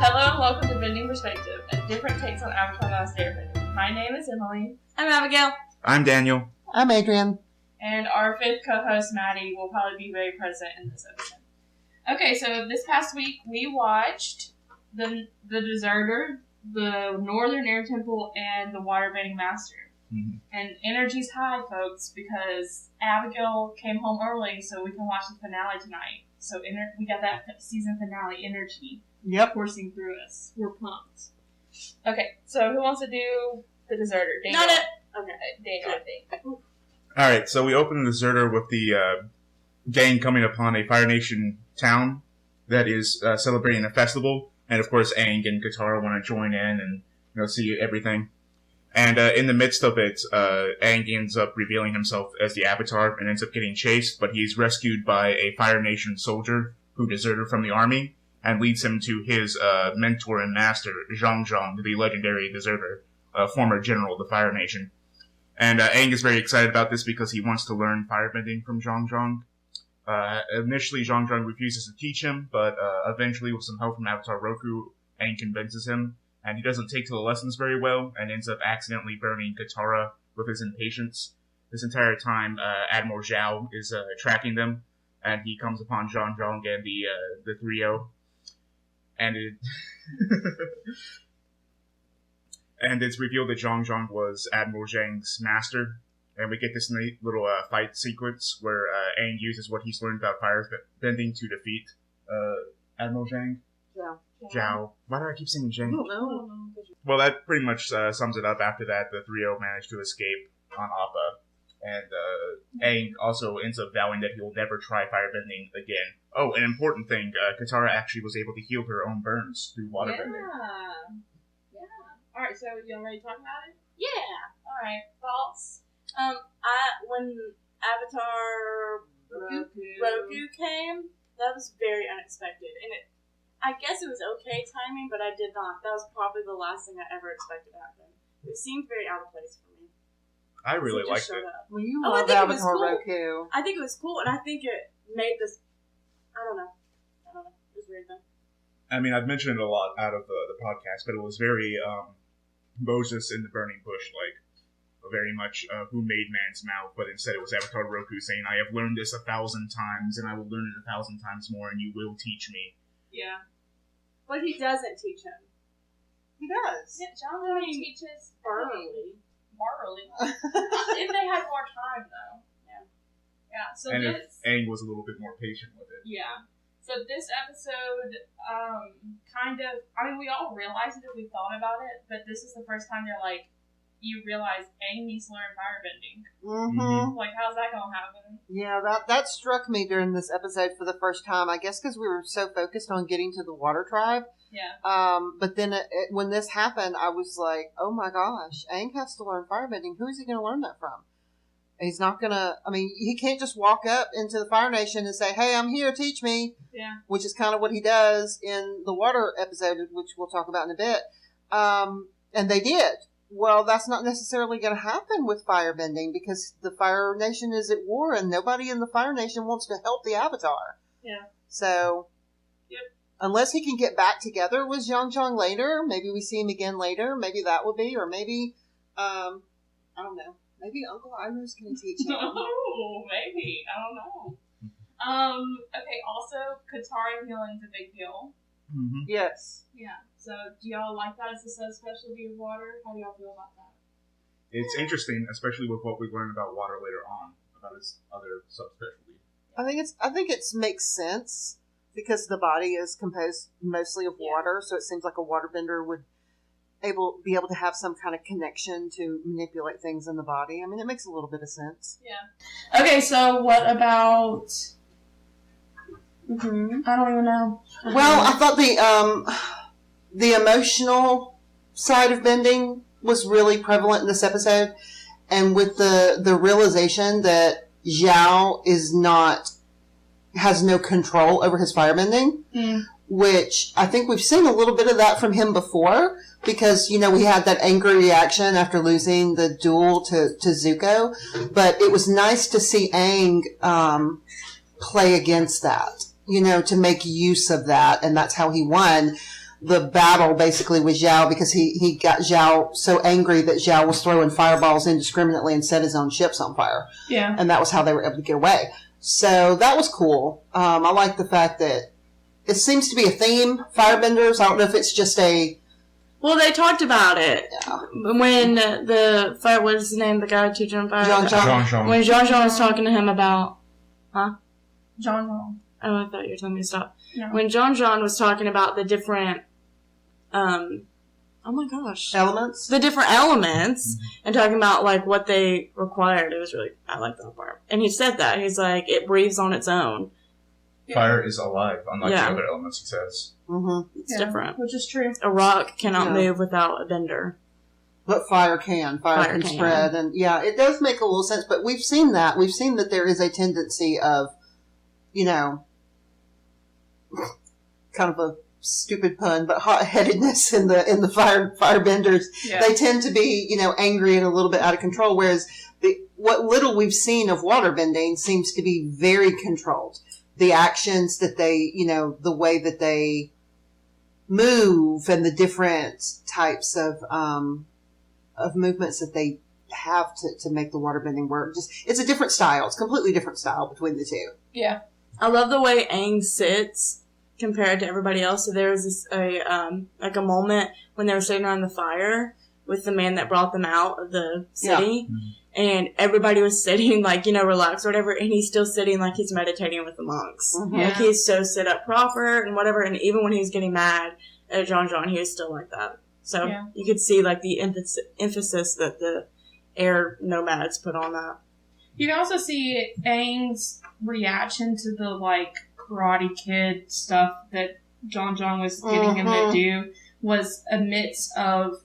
Hello and welcome to Bending Perspective, and different takes on Avatar the Last Airbender. My name is Emily. I'm Abigail. I'm Daniel. I'm Adrian. And our fifth co-host, Maddie, will probably be very present in this episode. Okay, so this past week we watched The Deserter, The Northern Air Temple, and The Waterbending Master. Mm-hmm. And energy's high, folks, because Abigail came home early so we can watch the finale tonight. So we got that season finale energy coursing through us. We're pumped. Okay, so who wants to do The Deserter? Daniel. Not it. Okay, Daniel, I think. Alright, so we open The Deserter with the gang coming upon a Fire Nation town that is celebrating a festival. And of course, Aang and Katara want to join in and see everything. And in the midst of it, Aang ends up revealing himself as the Avatar and ends up getting chased, but he's rescued by a Fire Nation soldier who deserted from the army and leads him to his mentor and master, Zhang Zhang, the legendary deserter, former general of the Fire Nation. And Aang is very excited about this because he wants to learn firebending from Zhang Zhang. Initially, Zhang Zhang refuses to teach him, but eventually, with some help from Avatar Roku, Aang convinces him. And he doesn't take to the lessons very well, and ends up accidentally burning Katara with his impatience. This entire time, Admiral Zhao is tracking them, and he comes upon Zhang Zhang and the trio. And it's revealed that Zhang Zhang was Admiral Zhang's master. And we get this neat little fight sequence where Aang uses what he's learned about firebending to defeat Admiral Zhang. Zhao. Why do I keep saying Zhang? I don't know. Well, that pretty much sums it up. After that, the trio managed to escape on Appa. And Aang also ends up vowing that he will never try firebending again. Oh, an important thing, Katara actually was able to heal her own burns through waterbending. Yeah. Alright, so y'all ready to talk about it? Yeah. Alright, thoughts? When Avatar Roku came, that was very unexpected, and I guess it was okay timing, but I did not. That was probably the last thing I ever expected to happen. It seemed very out of place for me. I really liked it. Well, you love Avatar cool. Roku. I think it was cool, and I think it made this. I don't know. It was weird though. I mean, I've mentioned it a lot out of the podcast, but it was very Moses in the burning bush, like very much who made man's mouth, but instead it was Avatar Roku saying, "I have learned this 1,000 times, and I will learn it 1,000 times more, and you will teach me." Yeah. But he doesn't teach him. He does. Yeah, John teaches Barley. If they had more time, though. Yeah. So and if Aang was a little bit more patient with it. Yeah. So this episode, we all realized it if we thought about it, but this is the first time they're like, you realize Aang needs to learn firebending. Mm-hmm. Like, how's that gonna happen? Yeah, that struck me during this episode for the first time. I guess because we were so focused on getting to the water tribe. Yeah. But then when this happened, I was like, oh my gosh, Aang has to learn firebending. Who is he going to learn that from? He's not going to, he can't just walk up into the Fire Nation and say, hey, I'm here, teach me. Yeah. Which is kind of what he does in the water episode, which we'll talk about in a bit. And they did. Well, that's not necessarily going to happen with firebending because the Fire Nation is at war and nobody in the Fire Nation wants to help the Avatar. Yeah. So, unless he can get back together with Zhang Zhang later, maybe we see him again later, maybe that would be, or maybe, I don't know, maybe Uncle Iroh's going to teach him. Oh, maybe. I don't know. Okay, also, Katara healing is a big deal. Mm-hmm. Yes. Yeah. So, do y'all like that as a subspecialty of water? How do y'all feel about that? It's interesting, especially with what we learn about water later on, about its other subspecialty. I think it makes sense because the body is composed mostly of water, so it seems like a waterbender would be able to have some kind of connection to manipulate things in the body. It makes a little bit of sense. Yeah. Okay, so what about? I don't even know. Well, I thought the emotional side of bending was really prevalent in this episode, and with the realization that Zhao has no control over his firebending, which I think we've seen a little bit of that from him before, because, we had that angry reaction after losing the duel to Zuko, but it was nice to see Aang play against that, to make use of that, and that's how he won. battle basically with Zhao because he got Zhao so angry that Zhao was throwing fireballs indiscriminately and set his own ships on fire. Yeah. And that was how they were able to get away. So that was cool. I like the fact that it seems to be a theme, firebenders. I don't know if it's just a... Well, they talked about it when the fire. What is his name? The guy teaching him fire. Jean-Jean. When Jean-Jean was talking to him about, Jean-Jean. Oh, I thought you were telling me to stop. No. When Jean-Jean was talking about the different, oh my gosh, Elements? the different elements, and talking about like what they required, it was really. I like that part. And he said that he's like it breathes on its own. Fire is alive, unlike Yeah. the other elements, he says. Mm-hmm. It's different. Which is true. A rock cannot move without a bender. But fire can. Fire can spread. And yeah, it does make a little sense. But we've seen that. We've seen that there is a tendency of, you know, kind of a stupid pun, but hot-headedness in the firebenders. Yeah. They tend to be, you know, angry and a little bit out of control, whereas what little we've seen of waterbending seems to be very controlled. The actions that they, you know, the way that they move and the different types of movements that they have to make the waterbending work. Just, it's a different style. It's a completely different style between the two. Yeah. I love the way Aang sits compared to everybody else. So there was this like a moment when they were sitting around the fire with the man that brought them out of the city. Yeah. And everybody was sitting like, you know, relaxed or whatever, and he's still sitting like he's meditating with the monks. Mm-hmm. Like he's so sit up proper and whatever, and even when he was getting mad at Jean-Jean, he was still like that. So you could see like the emphasis that the air nomads put on that. You can also see Aang's reaction to the like Karate Kid stuff that Jean-Jean was getting him to do was amidst of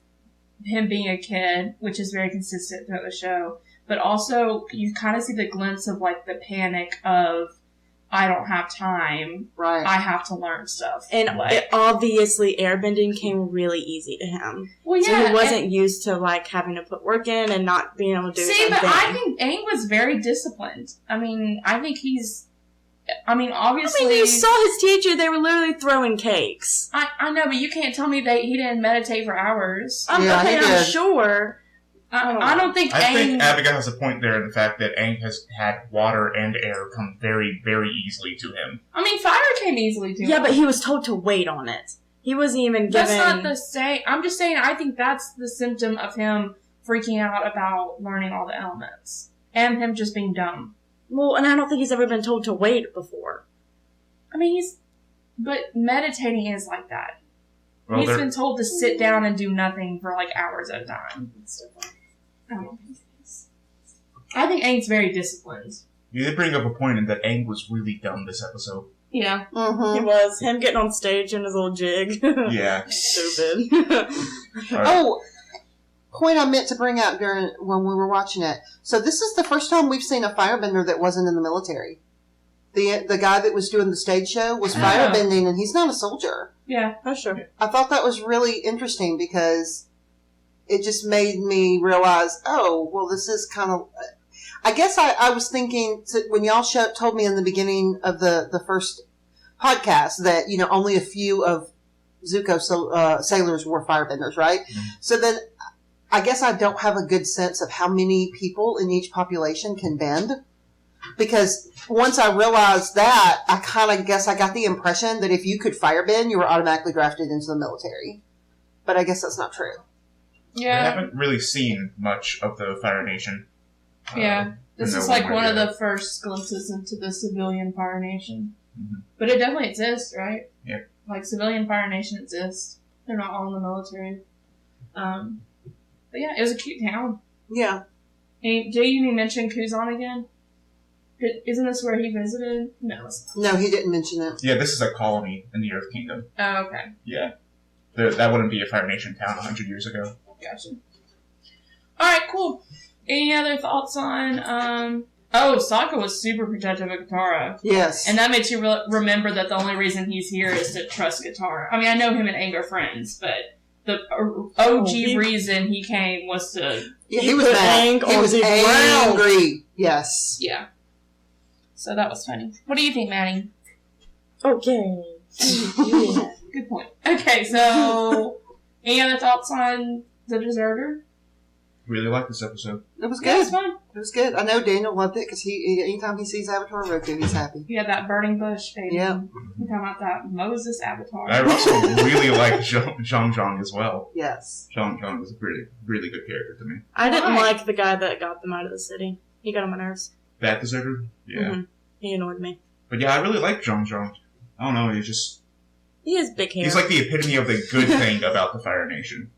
him being a kid, which is very consistent throughout the show, but also you kind of see the glimpse of like the panic of I don't have time, right? I have to learn stuff, and obviously airbending came really easy to him. Well, yeah, so he wasn't used to like having to put work in and not being able to do. See, but I think Aang was very disciplined. I mean, I think he's. I mean, obviously... I mean, you saw his teacher. They were literally throwing cakes. I know, but you can't tell me that he didn't meditate for hours. I'm sure. I don't think I think Abigail has a point there in the fact that Aang has had water and air come very, very easily to him. I mean, fire came easily to him. Yeah, but he was told to wait on it. He wasn't even given... That's not the same. I'm just saying, I think that's the symptom of him freaking out about learning all the elements. And him just being dumb. Well, and I don't think he's ever been told to wait before. I mean, but meditating is like that. Well, he's been told to sit down and do nothing for like hours at a time. I don't think it is. I think Aang's very disciplined. You did bring up a point in that Aang was really dumb this episode. Yeah. He was. Him getting on stage in his little jig. Yeah. Stupid. Right. Oh, point I meant to bring up when we were watching it. So this is the first time we've seen a firebender that wasn't in the military. The guy that was doing the stage show was firebending, and he's not a soldier. Yeah, that's true. I thought that was really interesting because it just made me realize, oh, well, this is kind of... I guess I was thinking, when y'all told me in the beginning of the first podcast that, you know, only a few of Zuko sailors were firebenders, right? Mm-hmm. So then... I guess I don't have a good sense of how many people in each population can bend. Because once I realized that, I kind of guess I got the impression that if you could firebend, you were automatically drafted into the military. But I guess that's not true. Yeah. I haven't really seen much of the Fire Nation. Yeah. This is like one of the first glimpses into the civilian Fire Nation. Mm-hmm. But it definitely exists, right? Yeah. Like, civilian Fire Nation exists. They're not all in the military. But yeah, it was a cute town. Yeah. And did you even mention Kuzan again? Isn't this where he visited? No. No, he didn't mention it. Yeah, this is a colony in the Earth Kingdom. Oh, okay. Yeah. That wouldn't be a Fire Nation town 100 years ago. Gotcha. Alright, cool. Any other thoughts on, Sokka was super protective of Katara. Yes. And that makes you remember that the only reason he's here is to trust Katara. I mean, I know him and Aang are friends, but... The OG reason he came was to... Yeah, he was mad. He was angry. Yes. Yeah. So that was funny. What do you think, Maddie? Okay. Yeah. Good point. Okay, so any other thoughts on The Deserter? Really like this episode. It was Yeah, good. it's fun. It was good. I know Daniel loved it because anytime he sees Avatar Roku, he's happy. You had that burning bush, baby. Yeah. You talking about that Moses Avatar. I also really like Zhang as well. Yes. Zhang is a really good character to me. I didn't Why? like the guy that got them out of the city. He got on my nerves. That deserter? Yeah. Mm-hmm. He annoyed me. But yeah, I really like Zhang. I don't know, He has big hair. he's like the epitome of the good thing about the Fire Nation.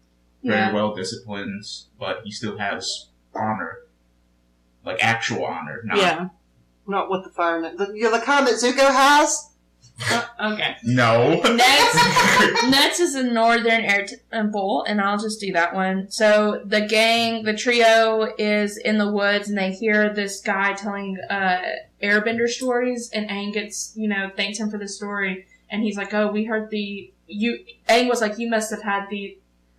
Very Yeah. well disciplined, but he still has honor. Like actual honor. Not, yeah. Not what the fire. The kind that Zuko has. Okay. No. Next is the Northern Air Temple, and I'll just do that one. So the trio is in the woods, and they hear this guy telling Airbender stories, and Aang gets, thanks him for the story, and he's like, "Oh, we heard Aang was like, you must have had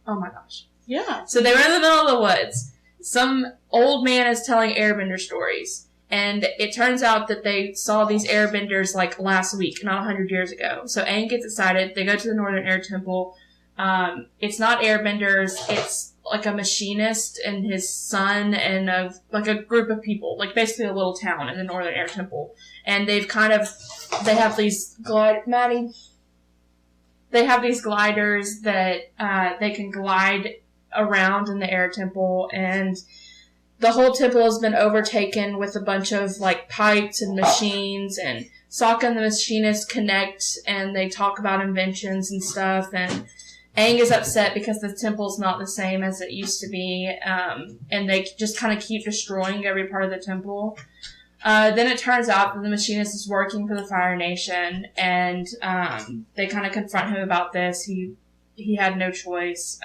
oh my gosh." Yeah. So they were in the middle of the woods. Some old man is telling Airbender stories. And it turns out that they saw these airbenders like last week, not 100 years ago. So Aang gets excited. They go to the Northern Air Temple. It's not airbenders. It's like a machinist and his son and a group of people, like basically a little town in the Northern Air Temple. And they have these They have these gliders that they can glide around in the air temple, and the whole temple has been overtaken with a bunch of like pipes and machines, and Sokka and the machinist connect and they talk about inventions and stuff, and Aang is upset because the temple's not the same as it used to be, and they just kind of keep destroying every part of the temple. Then it turns out that the machinist is working for the Fire Nation, and they kind of confront him about this. He had no choice.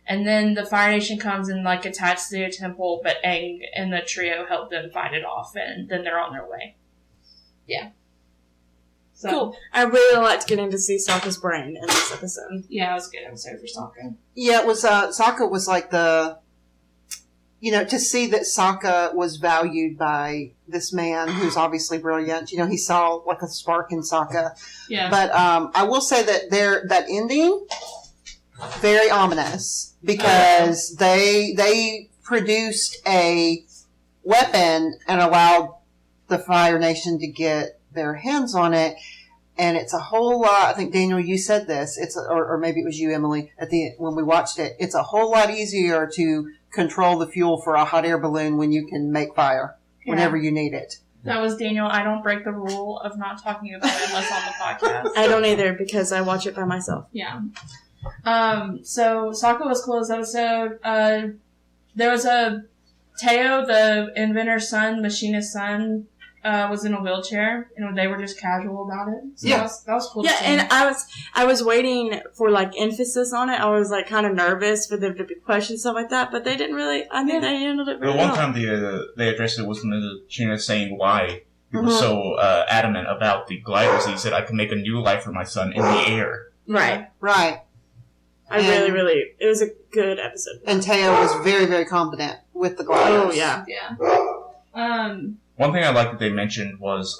And then the Fire Nation comes and like attacks the temple, but Aang and the trio help them fight it off, and then they're on their way. Yeah. So, Cool. I really liked getting to see Sokka's brain in this episode. Yeah, it was a good episode for Sokka. Yeah, it was. Sokka was like to see that Sokka was valued by this man who's obviously brilliant. He saw like a spark in Sokka. Yeah. But I will say that that ending, very ominous, because they produced a weapon and allowed the Fire Nation to get their hands on it, and it's a whole lot. I think Daniel, you said this. Or maybe it was you, Emily, when we watched it. It's a whole lot easier to control the fuel for a hot air balloon when you can make fire whenever you need it. That was Daniel. I don't break the rule of not talking about it unless on the podcast. I don't either because I watch it by myself. Yeah. So Sokka was cool this episode. There was Teo, the inventor's son, machinist's son, was in a wheelchair, and they were just casual about it. So Yeah. that was cool. Yeah, to see. and I was waiting for like emphasis on it. I was like kind of nervous for them to be questioned stuff like that, but they didn't really. I think they handled it The really one well. time they addressed it was when the China saying why he was so adamant about the gliders. He said, "I can make a new life for my son in the air." Right. Right. It was a good episode. And Teo was very, very competent with the gliders. Oh yeah. Yeah. One thing I like that they mentioned was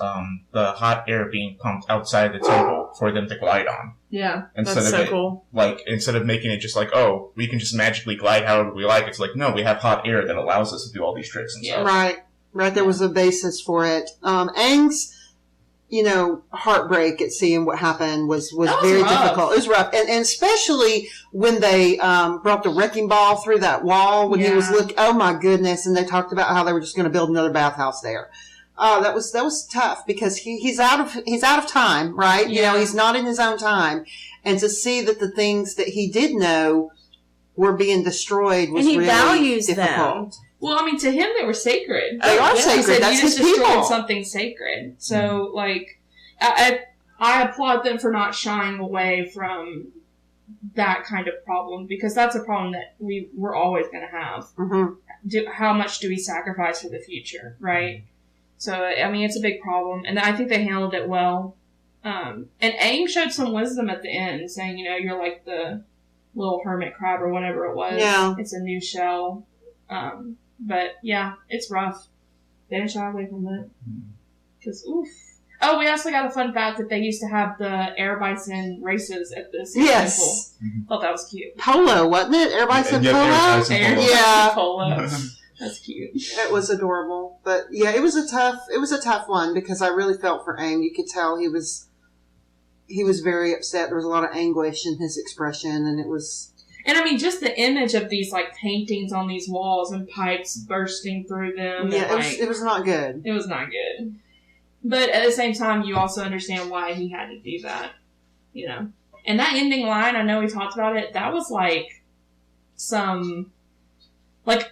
the hot air being pumped outside the temple for them to glide on. Yeah. Instead That's of so cool. instead of making it just like, oh, we can just magically glide however we like, it's like, no, we have hot air that allows us to do all these tricks and stuff. Right. There was a basis for it. Aang's, heartbreak at seeing what happened was very rough. difficult. It was rough. And especially when they brought the wrecking ball through that wall when he was oh my goodness, and they talked about how they were just going to build another bathhouse there. That was tough because he's out of time, right? Yeah. He's not in his own time. And to see that the things that he did know were being destroyed was And he really values difficult. them. Well, I mean, to him, they were sacred. They are He sacred. said, That's you just his destroyed people. something sacred. So, I applaud them for not shying away from that kind of problem, because that's a problem that we're always going to have. Mm-hmm. How much do we sacrifice for the future, right? So, I mean, it's a big problem, and I think they handled it well. And Aang showed some wisdom at the end, saying, you're like the little hermit crab or whatever it was. Yeah. It's a new shell. But, yeah, it's rough. They didn't shy away from it. Because, oof. Oh, we also got a fun fact that they used to have the air bison races at this Yes. temple. Thought that was cute. Polo, wasn't it? Everybody said Air polo? bison Air polo. Yeah. polo. That's cute. It was adorable. But yeah, it was a tough one because I really felt for Aang. You could tell he was very upset. There was a lot of anguish in his expression, and it was... And I mean, just the image of these like paintings on these walls and pipes bursting through them. Yeah, and, it was not good. It was not good. But at the same time, you also understand why he had to do that. You know? And that ending line, I know we talked about it, that was like some... Like,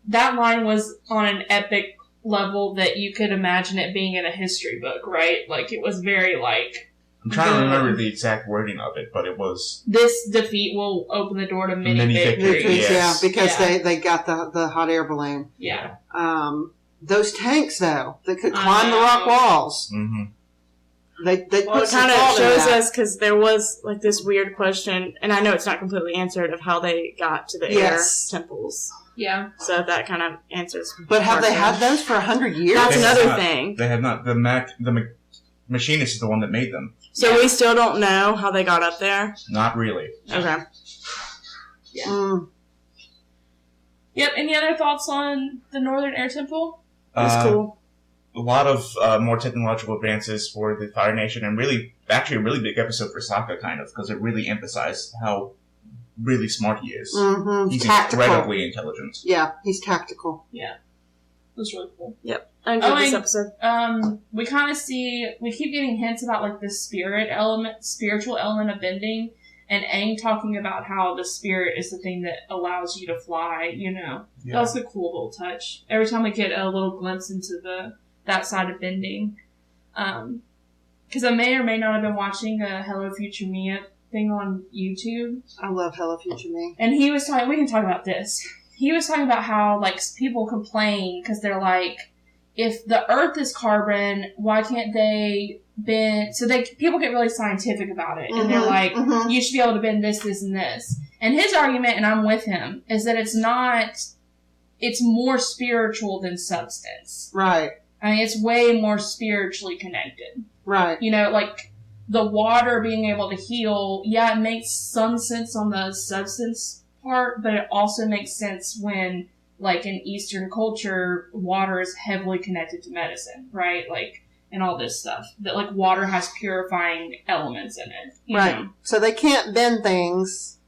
that line was on an epic level that you could imagine it being in a history book, right? Like, it was very like... I'm trying to remember the exact wording of it, but it was... This defeat will open the door to many victories. Yes. Yeah, because they got the hot air balloon. Yeah. Those tanks, though, that could climb the rock walls. Mm-hmm. They Well, put it kind of some thought in shows that. us, because there was like this weird question, and I know it's not completely answered, of how they got to the Yes. air temples. Yeah. So that kind of answers. But have they had those? those for 100 years? That's They another have not. thing. They have not. The machinist is the one that made them. So we still don't know how they got up there? Not really. Okay. Yeah. Mm. Yep. Any other thoughts on the Northern Air Temple? That's cool. A lot of more technological advances for the Fire Nation, and actually a really big episode for Sokka, kind of, because it really emphasized how really smart he is. Mm-hmm. He's Tactical. incredibly intelligent. Yeah, he's tactical. Yeah. It was really cool. I enjoyed this and- episode. We kind of we keep getting hints about like the spiritual element of bending, and Aang talking about how the spirit is the thing that allows you to fly, you know. Yeah. That was a cool little touch. Every time we get a little glimpse into that side of bending. Because I may or may not have been watching a Hello Future Me thing on YouTube. I love Hello Future Me. And he was talking, we can talk about this. He was talking about how, like, people complain because they're like, if the Earth is carbon, why can't they bend? So people get really scientific about it. And they're like, you should be able to bend this, this, and this. And his argument, and I'm with him, is that it's more spiritual than substance. Right, I mean, it's way more spiritually connected. right. You know, like, the water being able to heal, yeah, it makes some sense on the substance part, but it also makes sense when, like, in Eastern culture, water is heavily connected to medicine, right? Like, and all this stuff. That, like, water has purifying elements in it. You Right. know? So they can't bend things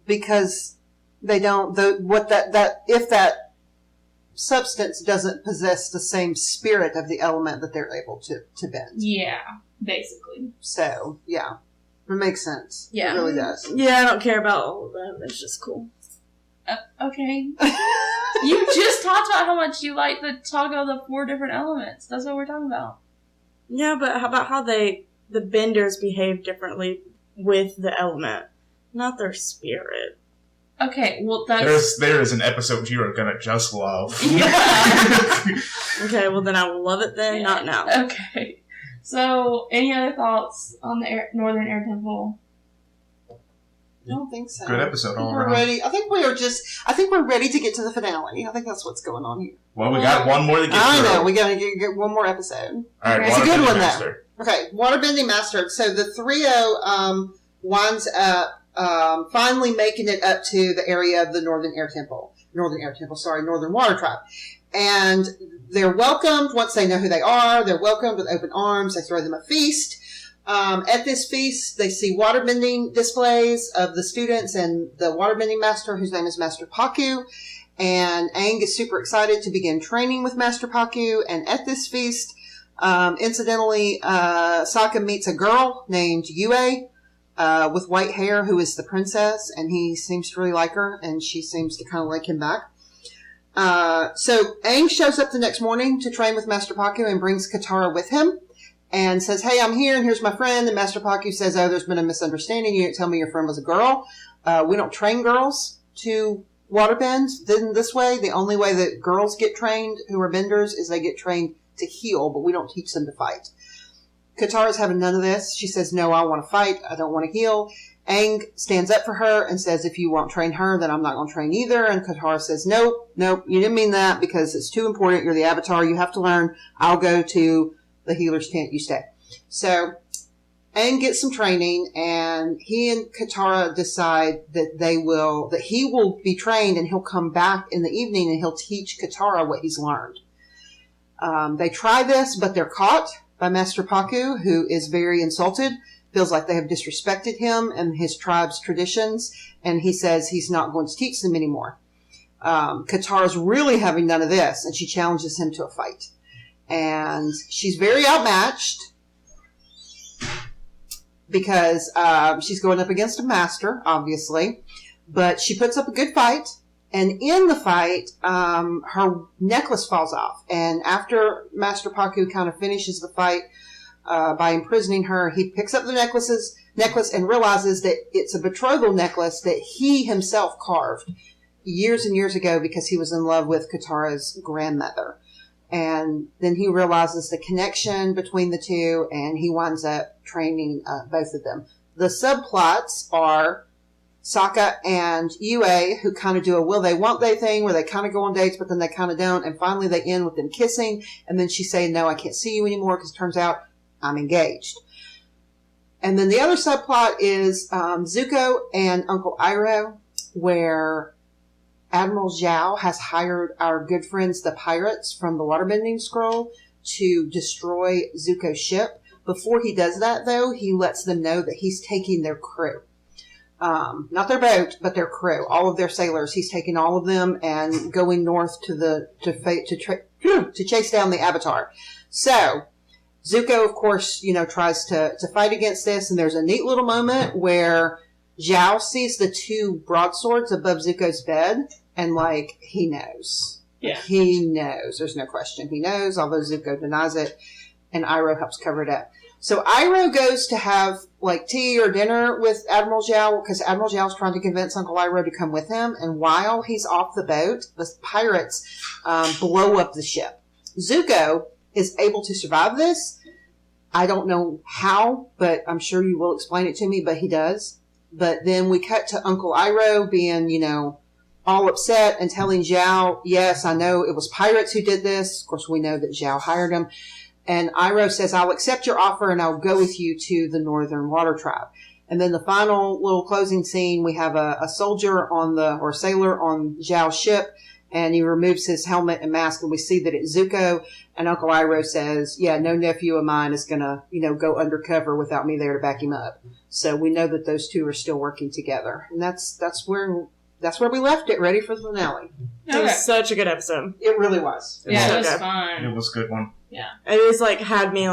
because they don't, if that substance doesn't possess the same spirit of the element that they're able to bend. Yeah, basically. So, yeah. It makes sense. Yeah. It really does. Yeah, I don't care about all of that. It's just cool. Okay. You just talked about how much you like the talk of the 4 different elements. That's what we're talking about. Yeah, but how about how the benders behave differently with the element, not their spirit. Okay, well, that's... There is an episode you are gonna just love. Okay, well then I will love it then, not now. Okay. So, any other thoughts on the Northern Air Temple? I don't think so. Good episode all We're around. ready. I think we're ready to get to the finale. I think that's what's going on here. Well, we got one more to get I through. know. We gotta get one more episode. All right, It's a good Waterbending one, though. Master. Okay, Waterbending Master. So the trio winds up finally making it up to the area of the Northern Water Tribe. And they're welcomed once they know who they are. They're welcomed with open arms. They throw them a feast. At this feast, they see waterbending displays of the students and the waterbending master, whose name is Master Paku. And Aang is super excited to begin training with Master Paku. And at this feast, incidentally, Sokka meets a girl named Yue, with white hair, who is the princess, and he seems to really like her, and she seems to kind of like him back. So Aang shows up the next morning to train with Master Paku and brings Katara with him and says, hey, I'm here and here's my friend. And Master Paku says, oh, there's been a misunderstanding. You didn't tell me your friend was a girl. We don't train girls to waterbend in this way. The only way that girls get trained who are benders is they get trained to heal, but we don't teach them to fight. Katara's having none of this. She says, no, I want to fight. I don't want to heal. Aang stands up for her and says, if you won't train her, then I'm not going to train either. And Katara says, nope, you didn't mean that because it's too important. You're the Avatar. You have to learn. I'll go to the healer's tent, you stay. So Aang gets some training, and he and Katara decide that he will be trained, and he'll come back in the evening and he'll teach Katara what he's learned. They try this, but they're caught by Master Paku, who is very insulted, feels like they have disrespected him and his tribe's traditions, and he says he's not going to teach them anymore. Katara's really having none of this, and she challenges him to a fight. And she's very outmatched, because she's going up against a master, obviously. But she puts up a good fight. And in the fight, her necklace falls off. And after Master Paku kind of finishes the fight by imprisoning her, he picks up the necklace and realizes that it's a betrothal necklace that he himself carved years and years ago because he was in love with Katara's grandmother. And then he realizes the connection between the two, and he winds up training both of them. The subplots are Sokka and Yue, who kind of do a will they, won't they thing, where they kind of go on dates, but then they kind of don't. And finally they end with them kissing. And then she's saying, no, I can't see you anymore, because it turns out I'm engaged. And then the other subplot is Zuko and Uncle Iroh, where Admiral Zhao has hired our good friends, the pirates from the Waterbending Scroll, to destroy Zuko's ship. Before he does that, though, he lets them know that he's taking their crew. Not their boat, but their crew. All of their sailors. He's taking all of them and going north to chase down the Avatar. So, Zuko, of course, tries to fight against this, and there's a neat little moment where Zhao sees the two broadswords above Zuko's bed, and, he knows. Yeah. He knows. There's no question. He knows, although Zuko denies it, and Iroh helps cover it up. So Iroh goes to have, tea or dinner with Admiral Zhao, because Admiral Zhao's trying to convince Uncle Iroh to come with him, and while he's off the boat, the pirates blow up the ship. Zuko is able to survive this. I don't know how, but I'm sure you will explain it to me, but he does. But then we cut to Uncle Iroh being, all upset and telling Zhao, yes, I know it was pirates who did this. Of course, we know that Zhao hired him. And Iroh says, I'll accept your offer and I'll go with you to the Northern Water Tribe. And then the final little closing scene, we have a soldier or sailor on Zhao's ship, and he removes his helmet and mask, and we see that it's Zuko. And Uncle Iroh says, yeah, no nephew of mine is going to, go undercover without me there to back him up. So we know that those two are still working together. And that's where we left it, ready for the finale. It was such a good episode. It really was. It was fun. It was a good one. Yeah. It was had me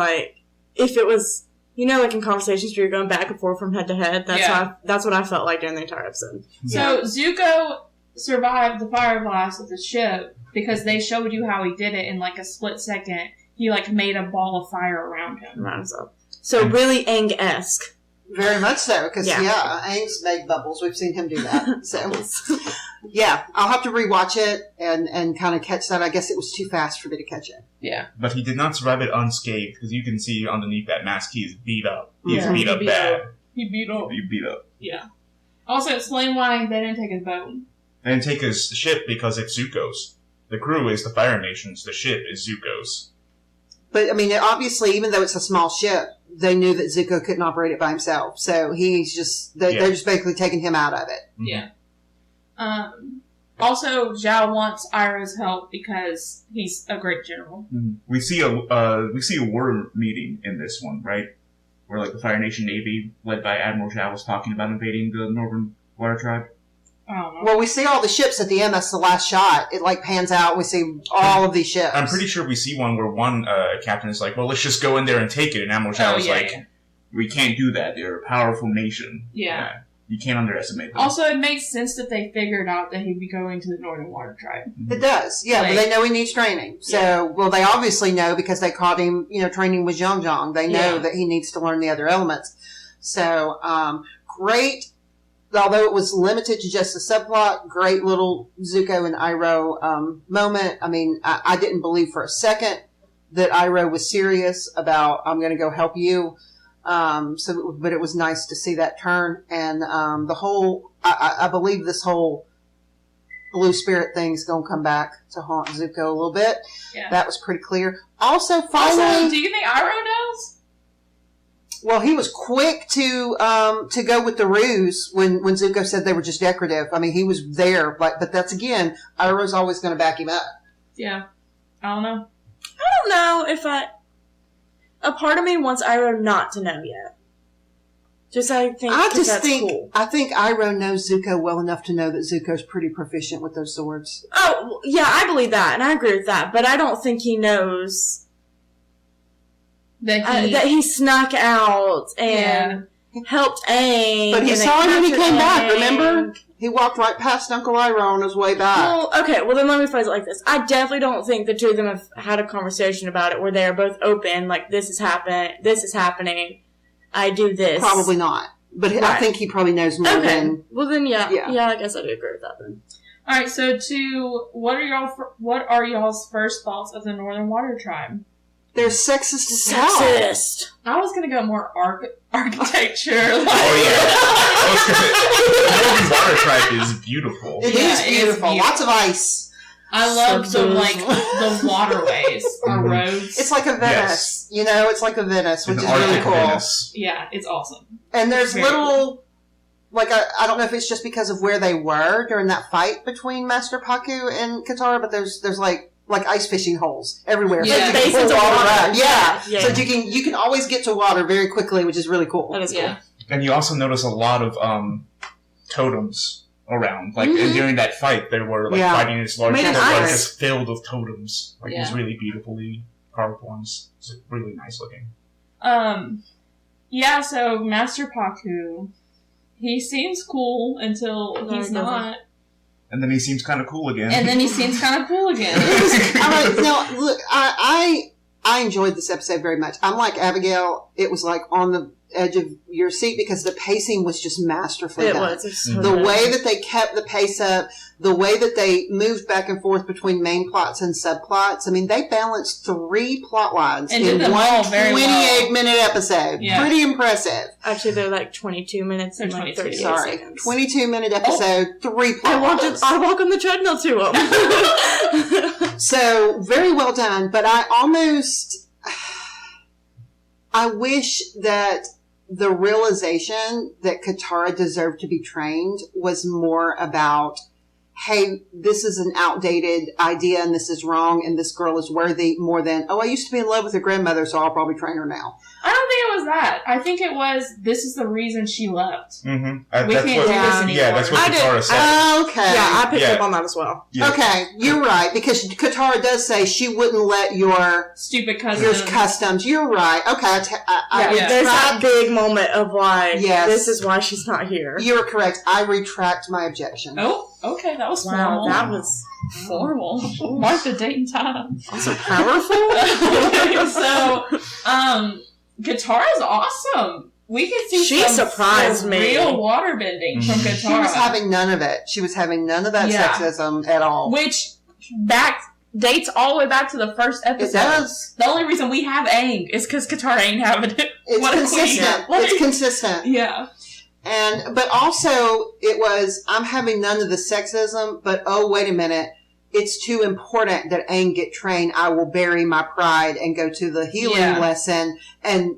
if it was, in conversations where you're going back and forth from head to head, that's what I felt like during the entire episode. So Zuko survived the fire blast of the ship because they showed you how he did it in a split second. He made a ball of fire around him. Around himself. So really Aang-esque. Very much so, because, Aang's made bubbles. We've seen him do that. So, yeah, I'll have to rewatch it and kind of catch that. I guess it was too fast for me to catch it. Yeah. But he did not survive it unscathed, because you can see underneath that mask he is beat up. He's beat up bad. He beat up. He beat up. Yeah. Also, explain why they didn't take his boat. They didn't take his ship because it's Zuko's. The crew is the Fire Nation's. The ship is Zuko's. But, obviously, even though it's a small ship, they knew that Zuko couldn't operate it by himself. So he's just, they're just basically taking him out of it. Yeah. Also, Zhao wants Iroh's help because he's a great general. Mm-hmm. We see a war meeting in this one, right? Where the Fire Nation Navy, led by Admiral Zhao, was talking about invading the Northern Water Tribe. Well, we see all the ships at the end. That's the last shot. It pans out. We see all of these ships. I'm pretty sure we see one where one captain is well, let's just go in there and take it. And Admiral Zhao is we can't do that. They're a powerful nation. Yeah. You can't underestimate them. Also, it makes sense that they figured out that he'd be going to the Northern Water Tribe. It does. Yeah, but they know he needs training. So, well, they obviously know because they caught him, training with Zhang Zhang. They know that he needs to learn the other elements. So, great. Although it was limited to just a subplot, great little Zuko and Iroh moment. I didn't believe for a second that Iroh was serious about, I'm going to go help you. But it was nice to see that turn. And the whole, I believe this whole blue spirit thing's gonna come back to haunt Zuko a little bit. Yeah. That was pretty clear. Also, finally, do you think Iroh knows? well, he was quick to go with the ruse when Zuko said they were just decorative. I mean, he was there, but that's again, Iroh's always going to back him up. Yeah. I don't know. I don't know if a part of me wants Iroh not to know yet. I think Iroh knows Zuko well enough to know that Zuko's pretty proficient with those swords. Oh, yeah, I believe that, and I agree with that, but I don't think he knows that he snuck out and helped Aang. But he saw him when he came back, remember? He walked right past Uncle Iroh on his way back. Well, okay, then let me phrase it like this. I definitely don't think the two of them have had a conversation about it where they're both open, like, this is happening, I do this. Probably not. But right. I think he probably knows more than... Well, then, yeah, I guess I do agree with that then. Alright, so what are y'all's first thoughts of the Northern Water Tribe? They're sexist as hell. Sexist. I was gonna go more architecture. The Northern Water Tribe is beautiful. It is beautiful. Lots of ice. I love the waterways or roads. It's like a Venice. Yes. It's like a Venice, which is really cool. Venice. Yeah, it's awesome. And there's little... Like, I don't know if it's just because of where they were during that fight between Master Pakku and Katara, but there's like ice fishing holes everywhere. Yeah, so you can pull water around. Yeah. So you can always get to water very quickly, which is really cool. That is cool. And you also notice a lot of totems around. Like, and during that fight, they were fighting this large boat just filled with totems. Like these really beautifully carved ones. It's really nice looking. Yeah. So Master Pakku, he seems cool until he's not. And then he seems kind of cool again. No, look, I enjoyed this episode very much. I'm like Abigail. It was like on the edge of your seat because the pacing was just masterfully done. It was. So the way that they kept the pace up, the way that they moved back and forth between main plots and subplots. I mean, they balanced 3 plot lines in one 28-minute episode. Yeah. Pretty impressive. Actually, they're like 22 minutes and like 38 seconds. 22-minute episode, 3 plot lines. I walk on the treadmill to them. So, very well done, but I wish that the realization that Katara deserved to be trained was more about, hey, this is an outdated idea and this is wrong and this girl is worthy, more than, I used to be in love with her grandmother, so I'll probably train her now. I don't think it was that. I think it was, this is the reason she left. Mm-hmm. We can't do this anymore. Yeah, that's what Katara said. Okay. Yeah, I picked up on that as well. Yeah. Okay, you're right, because Katara does say she wouldn't let your stupid customs. You're right. Okay, there's that big moment of why this is why she's not here. You're correct. I retract my objection. Oh, okay, that was formal. That was formal. Mark the date and time. Also powerful. So, Katara's awesome. We could see she surprised me. Real water bending from Katara. She was having none of it. She was having none of that sexism at all. Which dates all the way back to the first episode. It does. The only reason we have Aang is because Katara ain't having it. It's consistent. It's consistent. Yeah. But also, it was, I'm having none of the sexism, but wait a minute. It's too important that Aang get trained. I will bury my pride and go to the healing lesson. And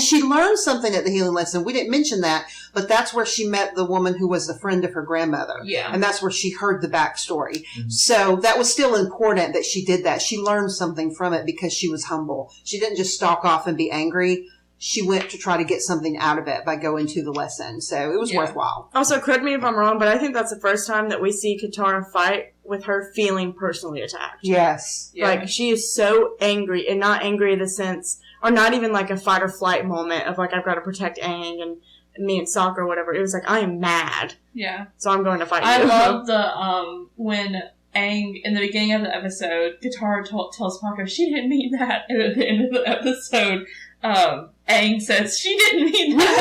she learned something at the healing lesson. We didn't mention that, but that's where she met the woman who was the friend of her grandmother. Yeah. And that's where she heard the backstory. Mm-hmm. So that was still important that she did that. She learned something from it because she was humble. She didn't just stalk off and be angry. She went to try to get something out of it by going to the lesson. So it was worthwhile. Also, correct me if I'm wrong, but I think that's the first time that we see Katara fight with her feeling personally attacked. Yes. Yeah. Like, she is so angry, and not angry in the sense, or not even like a fight or flight moment of like, I've got to protect Aang and me and Sokka or whatever. It was like, I am mad. Yeah. So I'm going to fight you. I love the, when Aang, in the beginning of the episode, Katara tells Pakku she didn't mean that, and at the end of the episode, Aang says, she didn't mean that.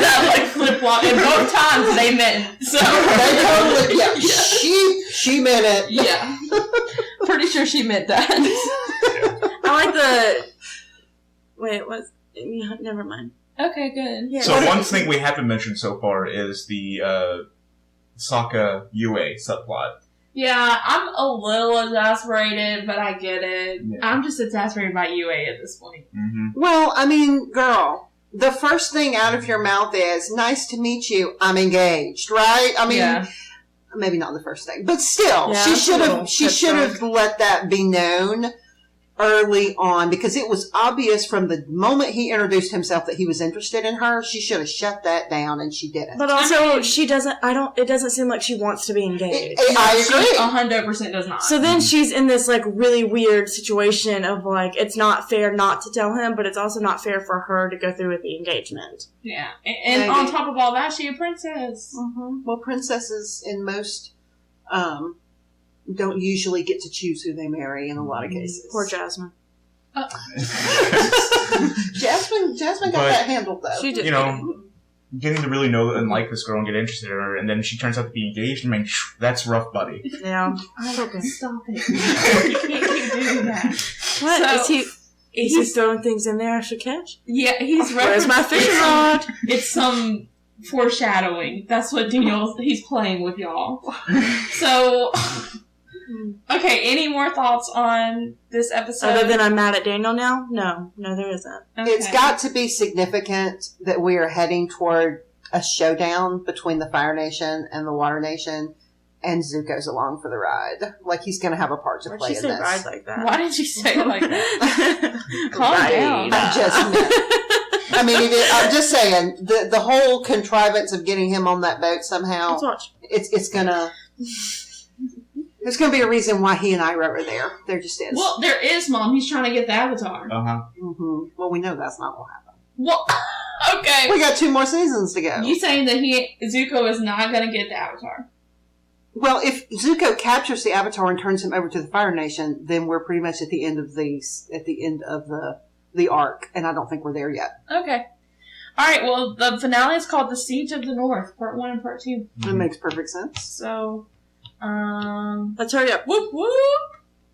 That, like, flip-flop. And both times they meant, so. They totally, she meant it. Yeah. Pretty sure she meant that. I like never mind. Okay, good. Yeah. So one thing we haven't mentioned so far is the Sokka Yue subplot. Yeah, I'm a little exasperated, but I get it. Yeah. I'm just exasperated by UA at this point. Mm-hmm. Well, I mean, girl, the first thing out of your mouth is, nice to meet you, I'm engaged, right? I mean, maybe not the first thing, but still, Yeah, she should have let that be known early on, because it was obvious from the moment he introduced himself that he was interested in her. She should have shut that down, and she didn't. But also, she doesn't, it doesn't seem like she wants to be engaged. I agree. 100% does not. So then she's in this, like, really weird situation of, like, it's not fair not to tell him, but it's also not fair for her to go through with the engagement. Yeah. And on top of all that, she's a princess. Mm-hmm. Well, princesses in most, don't usually get to choose who they marry in a lot of cases. Poor Jasmine. Jasmine got that handled, though. She did. You know, getting to really know and like this girl and get interested in her, and then she turns out to be engaged. I mean, that's rough, buddy. Yeah. Okay. Stop it. You can't keep doing that. What? So, Is he throwing things in there I should catch? Yeah, he's Where's my fishing rod? It's some foreshadowing. That's what he's playing with y'all. So, okay, any more thoughts on this episode? Other than I'm mad at Daniel now? No, there isn't. Okay. It's got to be significant that we are heading toward a showdown between the Fire Nation and the Water Nation, and Zuko's along for the ride. Like, he's going to have a part to Why'd play she in say this. ride like that? Why did you say it like that? Calm down. I just meant. I mean, I'm just saying, the whole contrivance of getting him on that boat somehow, Let's watch. it's gonna, there's gonna be a reason why he and I were there. There just is. Well, there is, Mom. He's trying to get the Avatar. Uh-huh. Mm-hmm. Well, we know that's not what happened. Well, okay. We got 2 more seasons to go. You saying that Zuko is not going to get the Avatar? Well, if Zuko captures the Avatar and turns him over to the Fire Nation, then we're pretty much at the end of the arc, and I don't think we're there yet. Okay. All right. Well, the finale is called The Siege of the North, Part 1 and Part 2. It makes perfect sense. So, Let's hurry up. whoop whoop!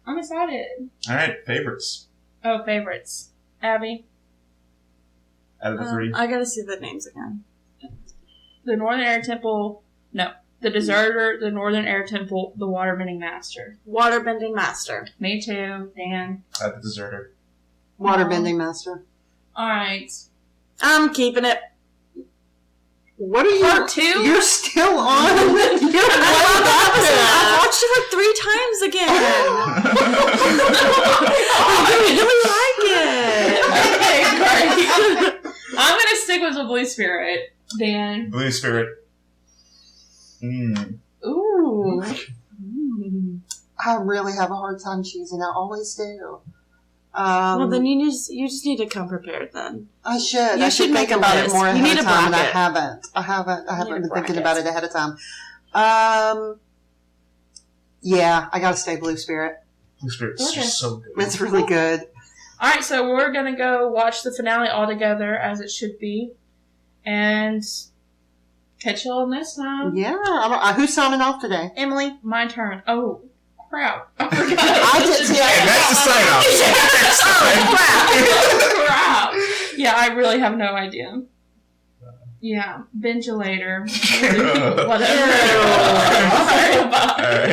I'm excited. All right, favorites Oh, favorites. Abby, out of the 3. I gotta see the names again. the Northern Air Temple. No, the Deserter, the Northern Air Temple, the Waterbending Master. Waterbending Master. Me too, Dan. The Deserter. Waterbending Master. All right. I'm keeping it. What are you? Part 2? You're still on? I watched it like 3 times again. I really like it. Okay, great. I'm gonna stick with the Blue Spirit, Dan. Blue Spirit. Ooh. I really have a hard time choosing. I always do. Well, then you just need to come prepared then. I should. You I should should think make a about it list. more You ahead need of a time, and I bracket. haven't. I haven't been thinking bracket. about it ahead of time. Yeah, I gotta stay Blue Spirit. Blue Spirit's Okay. just so good. It's really good. All right, so we're gonna go watch the finale all together as it should be, and catch y'all next time. Yeah. Who's signing off today? Emily. My turn. Oh, crap! I forgot. I did too. And that's the sign off. Crap! Yeah, I really have no idea. Yeah, binge you later. Whatever. Ew. All right, bye. All right.